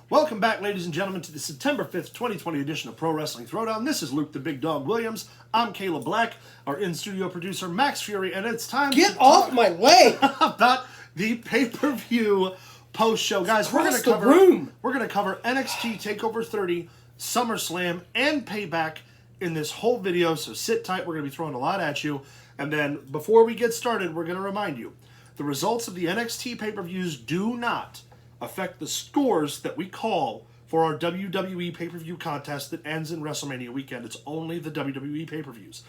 Welcome back, ladies and gentlemen, to the September 5th, 2020 edition of Pro Wrestling Throwdown. This is Luke the Big Dog Williams. I'm Caleb Black, our in-studio producer, Max Fury, and it's time to off my way about the pay-per-view post-show. Guys, we're going to cover NXT Takeover 30, SummerSlam, and Payback in this whole video, so sit tight. We're going to be throwing a lot at you. And then, before we get started, we're going to remind you, the results of the NXT pay-per-views do not affect the scores that we call for our WWE pay-per-view contest that ends in WrestleMania weekend. It's only the WWE pay-per-views.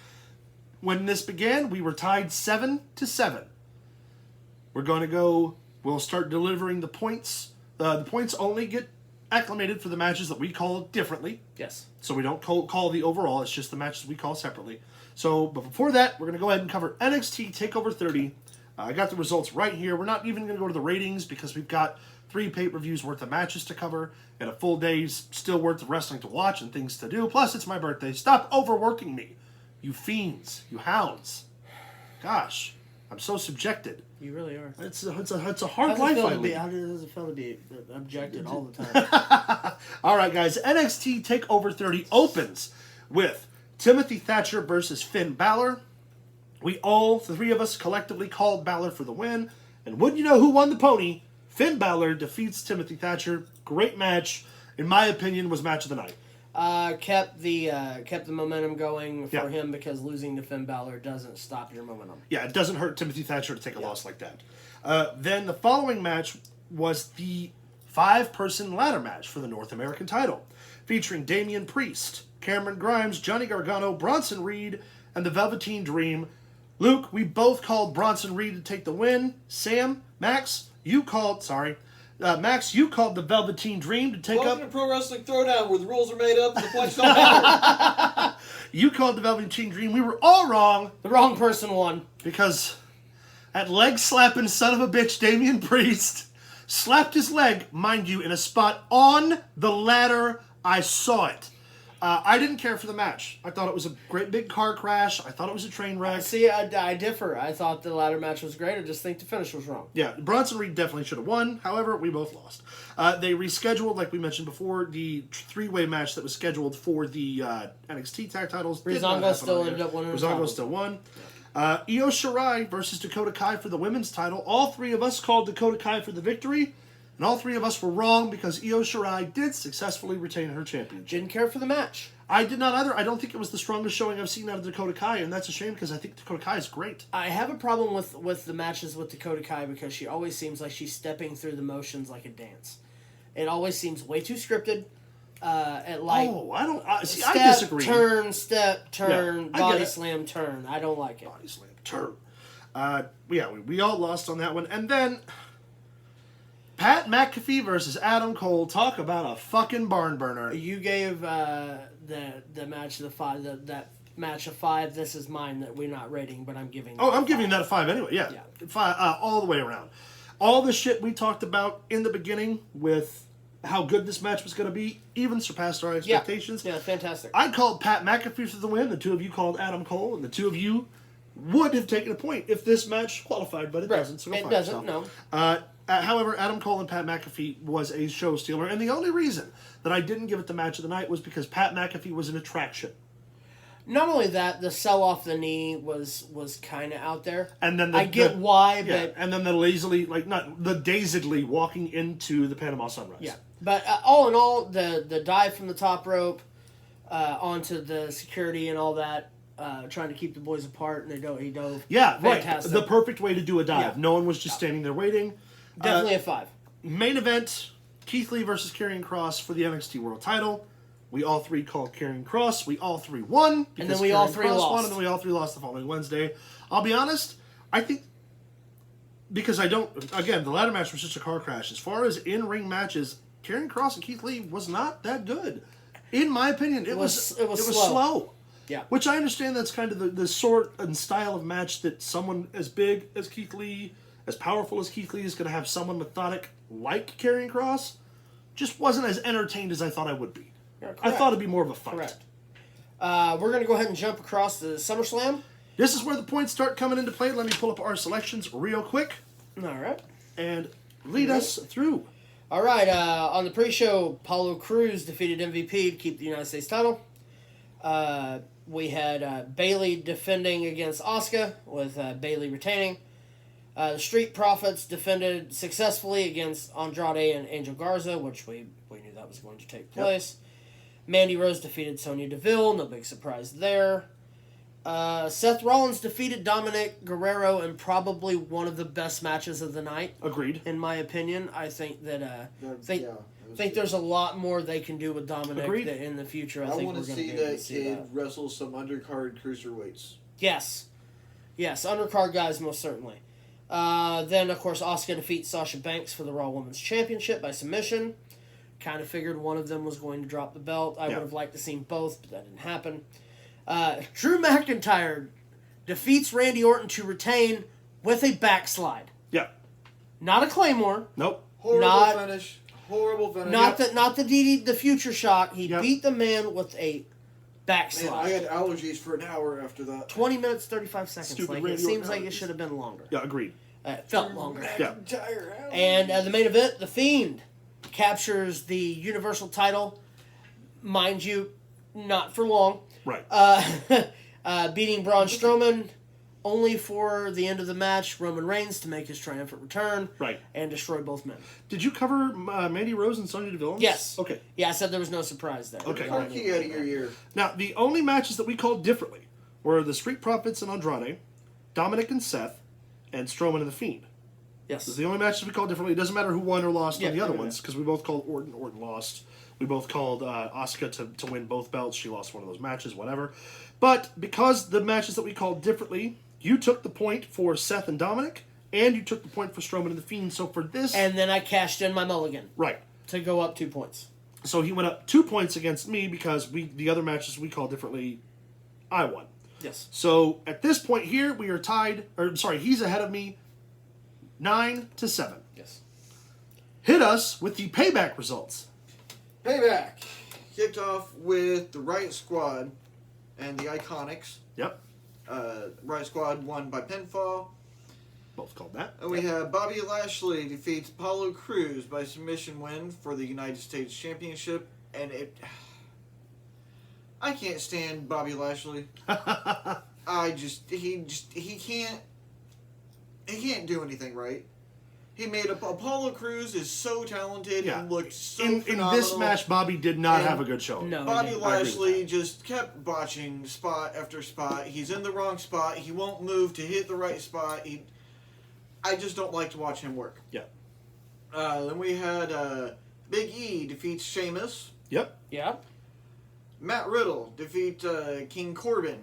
When this began, we were tied 7-7. We'll start delivering the points. The points only get acclimated for the matches that we call differently. Yes. So we don't call the overall, it's just the matches we call separately. So, but before that, we're going to go ahead and cover NXT TakeOver 30. I got the results right here. We're not even going to go to the ratings because we've got 3 pay-per-views worth of matches to cover and a full day's still worth of wrestling to watch and things to do. Plus, it's my birthday. Stop overworking me, you fiends, you hounds. Gosh, I'm so subjected. You really are. It's a hard life I lead. How does it feel to be objected all the time? All right, guys. NXT TakeOver 30 opens with Timothy Thatcher versus Finn Balor. The 3 of us collectively called Balor for the win. And wouldn't you know who won the pony? Finn Balor defeats Timothy Thatcher. Great match. In my opinion, was match of the night. Kept the momentum going for him because losing to Finn Balor doesn't stop your momentum. Yeah, it doesn't hurt Timothy Thatcher to take a loss like that. Then the following match was the 5-person ladder match for the North American title, featuring Damian Priest, Cameron Grimes, Johnny Gargano, Bronson Reed, and the Velveteen Dream. Luke, we both called Bronson Reed to take the win. Max, you called the Velveteen Dream to take Welcome to Pro Wrestling Throwdown, where the rules are made up and the points don't matter. You called the Velveteen Dream. We were all wrong. The wrong person won. Because that leg-slapping son of a bitch, Damian Priest, slapped his leg, mind you, in a spot on the ladder. I saw it. I didn't care for the match. I thought it was a great big car crash. I thought it was a train wreck. See, I differ. I thought the ladder match was great. I just think the finish was wrong. Yeah, Bronson Reed definitely should have won. However, we both lost. They rescheduled, like we mentioned before, the 3-way match that was scheduled for the NXT tag titles. Breezango still ended up winning. Breezango still won. Io Shirai versus Dakota Kai for the women's title. All 3 of us called Dakota Kai for the victory. And all 3 of us were wrong because Io Shirai did successfully retain her championship. Didn't care for the match. I did not either. I don't think it was the strongest showing I've seen out of Dakota Kai, and that's a shame because I think Dakota Kai is great. I have a problem with the matches with Dakota Kai because she always seems like she's stepping through the motions like a dance. It always seems way too scripted. I step, disagree. Step, turn, body slam, turn. I don't like it. Body slam, turn. We all lost on that one. And then Pat McAfee versus Adam Cole. Talk about a fucking barn burner. You gave the match that match a 5. This is mine that we're not rating, but I'm giving. I'm giving that a 5 anyway. Yeah. 5 all the way around. All the shit we talked about in the beginning with how good this match was going to be even surpassed our expectations. Yeah, fantastic. I called Pat McAfee for the win. The 2 of you called Adam Cole, and the 2 of you would have taken a point if this match qualified, but it doesn't. So it doesn't. No. However, Adam Cole and Pat McAfee was a show stealer, and the only reason that I didn't give it the match of the night was because Pat McAfee was an attraction. Not only that, the sell off the knee was kind of out there. And then but and then the dazedly walking into the Panama Sunrise. Yeah, but all in all, the dive from the top rope onto the security and all that. Trying to keep the boys apart, and he dove. Yeah, fantastic. Right. The perfect way to do a dive. Yeah. No one was just standing there waiting. Definitely a 5. Main event, Keith Lee versus Karrion Kross for the NXT World Title. We all 3 called Karrion Kross. We all 3 won. And then we all 3 lost. And then we all 3 lost the following Wednesday. I'll be honest, I think, because the ladder match was just a car crash. As far as in-ring matches, Karrion Kross and Keith Lee was not that good. In my opinion, it was slow. Yeah. Which I understand that's kind of the sort and style of match that someone as big as Keith Lee, as powerful as Keith Lee, is going to have someone methodic like Karrion Kross. Just wasn't as entertained as I thought I would be. Yeah, I thought it'd be more of a fight. Correct. We're going to go ahead and jump across the SummerSlam. This is where the points start coming into play. Let me pull up our selections real quick. All right. And lead us through. All right, on the pre-show, Apollo Crews defeated MVP to keep the United States title. We had Bayley defending against Asuka, with Bayley retaining. The Street Profits defended successfully against Andrade and Angel Garza, which we knew that was going to take place. Yep. Mandy Rose defeated Sonya Deville, no big surprise there. Seth Rollins defeated Dominic Guerrero in probably one of the best matches of the night. Agreed. In my opinion, I think that think there's a lot more they can do with Dominic in the future. I think want to see that kid wrestle some undercard cruiserweights. Yes, undercard guys most certainly. Then of course Asuka defeats Sasha Banks for the Raw Women's Championship by submission. Kind of figured one of them was going to drop the belt. I would have liked to see both, but that didn't happen. Drew McIntyre defeats Randy Orton to retain with a backslide. Yeah. Not a Claymore. Nope. Horrible finish. Not the future shock. He beat the man with a backslide. Man, I had allergies for an hour after that. 20 minutes, 35 seconds. Stupid it seems like it should have been longer. Yeah, agreed. It felt longer. McIntyre, and the main event, The Fiend captures the Universal title. Mind you, not for long. Right. Beating Braun Strowman, only for the end of the match, Roman Reigns to make his triumphant return. Right. And destroy both men. Did you cover Mandy Rose and Sonya Deville? Yes. Okay. Yeah, I said there was no surprise there. Okay. Out of your ear. Now, the only matches that we called differently were the Street Profits and Andrade, Dominic and Seth, and Strowman and The Fiend. Yes. Those are the only matches we called differently. It doesn't matter who won or lost on the other ones, because we both called Orton lost. We both called Asuka to win both belts. She lost one of those matches, whatever. But because the matches that we called differently, you took the point for Seth and Dominic, and you took the point for Strowman and The Fiend. So for this... And then I cashed in my mulligan. Right. To go up 2 points. So he went up 2 points against me because the other matches we called differently, I won. Yes. So at this point here, we are tied... he's ahead of me 9-7. Yes. Hit us with the payback results. Payback kicked off with the Riot Squad and the Iconics. Yep. Riot Squad won by pinfall. Both called that. And we have Bobby Lashley defeats Apollo Crews by submission win for the United States Championship. And I can't stand Bobby Lashley. He can't do anything right. He made Apollo Crews is so talented and looked so phenomenal. In this match, Bobby did not have a good show. No, Bobby Lashley just kept botching spot after spot. He's in the wrong spot. He won't move to hit the right spot. I just don't like to watch him work. Yeah. Then we had Big E defeats Sheamus. Yep. Yep. Matt Riddle defeat King Corbin.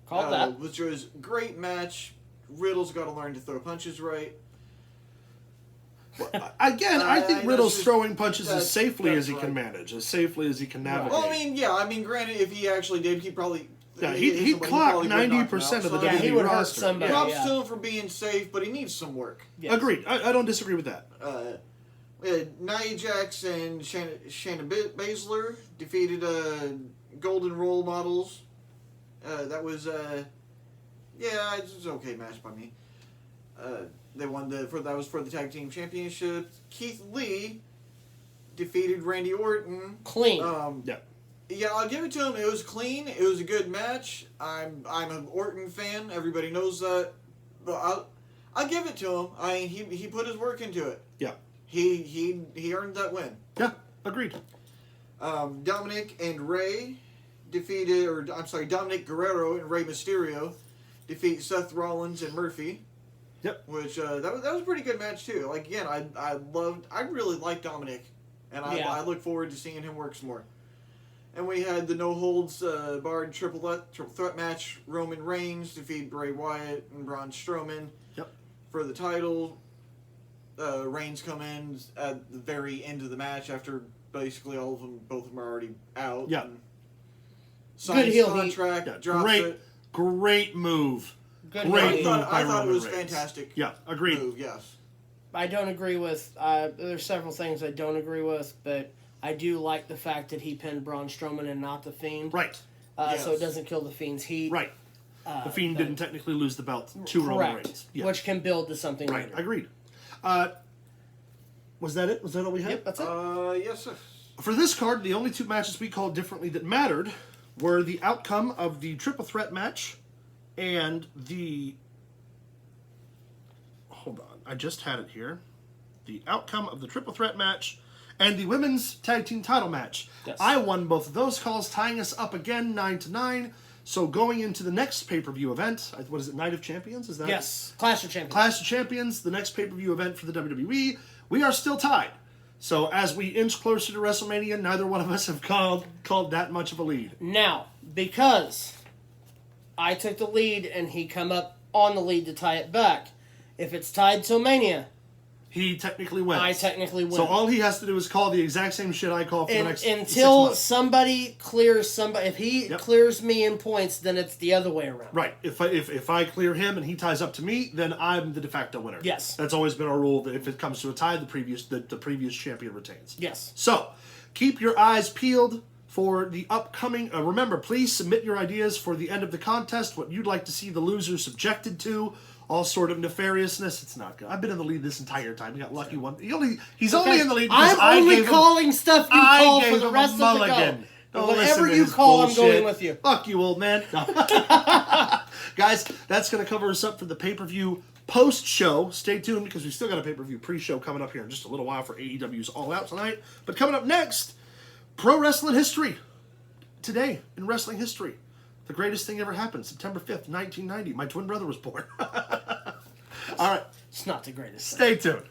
Called that. Which was a great match. Riddle's got to learn to throw punches right. Again, I think Riddle's throwing punches that's as safely as he right. can manage, as safely as he can navigate. Well, I mean, granted, if he actually did, he probably... Yeah, he clocked 90% of the WWE he would hurt roster. somebody. Props to him for being safe, but he needs some work. Yes. Agreed. I don't disagree with that. We had Nia Jax and Shayna Baszler defeated Golden Role Models. That was it's an okay match by me. They won that was for the tag team championship. Keith Lee defeated Randy Orton. Clean. Yeah, I'll give it to him. It was clean. It was a good match. I'm an Orton fan. Everybody knows that. But I'll give it to him. I mean, he put his work into it. Yeah. He earned that win. Yeah, agreed. Dominic Guerrero and Rey Mysterio defeat Seth Rollins and Murphy. Yep. Which that was a pretty good match too. Like again, I really like Dominic, and I look forward to seeing him work some more. And we had the no holds barred triple threat match. Roman Reigns defeat Bray Wyatt and Braun Strowman. Yep. For the title. Reigns come in at the very end of the match after basically both of them are already out. Yeah. Signs contract. Yeah, drops it. Great move. Good Great move. move by I thought it Roman was Reigns. fantastic. Yeah, agreed. Move, yes. I don't agree with... there's several things I don't agree with, but I do like the fact that he pinned Braun Strowman and not The Fiend. Right. Yes. So it doesn't kill The Fiend's heat. Right. The Fiend didn't technically lose the belt to Roman Correct. Reigns. Yeah. Which can build to something Right, later. agreed. Was that it? Was that all we had? Yep, that's it. Yes, sir. For this card, the only two matches we called differently that mattered were the outcome of the triple threat match and the... Hold on. I just had it here. The outcome of the triple threat match and the women's tag team title match. Yes. I won both of those calls, tying us up again 9-9. So going into the next pay-per-view event, what is it, Night of Champions? Is that Yes, Clash of Champions. Clash of Champions, the next pay-per-view event for the WWE, we are still tied. So as we inch closer to WrestleMania, neither one of us have called that much of a lead. Now, because I took the lead and he come up on the lead to tie it back, if it's tied till Mania, He technically wins. I technically win. So all he has to do is call the exact same shit I call for the next 6 until months. somebody clears somebody. If he clears me in points, then it's the other way around. Right. If I clear him and he ties up to me, then I'm the de facto winner. Yes. That's always been our rule, that if it comes to a tie, the previous champion retains. Yes. So keep your eyes peeled for the upcoming... remember, please submit your ideas for the end of the contest, what you'd like to see the loser subjected to, all sort of nefariousness. It's not good. I've been in the lead this entire time. He got lucky one. He's only in the lead because I'm only calling stuff you call for the rest of the go. Don't Whatever listen to you his call, bullshit. I'm going with you. Fuck you, old man. No. Guys, that's going to cover us up for the pay-per-view post-show. Stay tuned because we still got a pay-per-view pre-show coming up here in just a little while for AEW's All Out tonight. But coming up next, pro wrestling history. Today in wrestling history. The greatest thing ever happened, September 5th, 1990. My twin brother was born. All right. It's not the greatest thing. Stay tuned.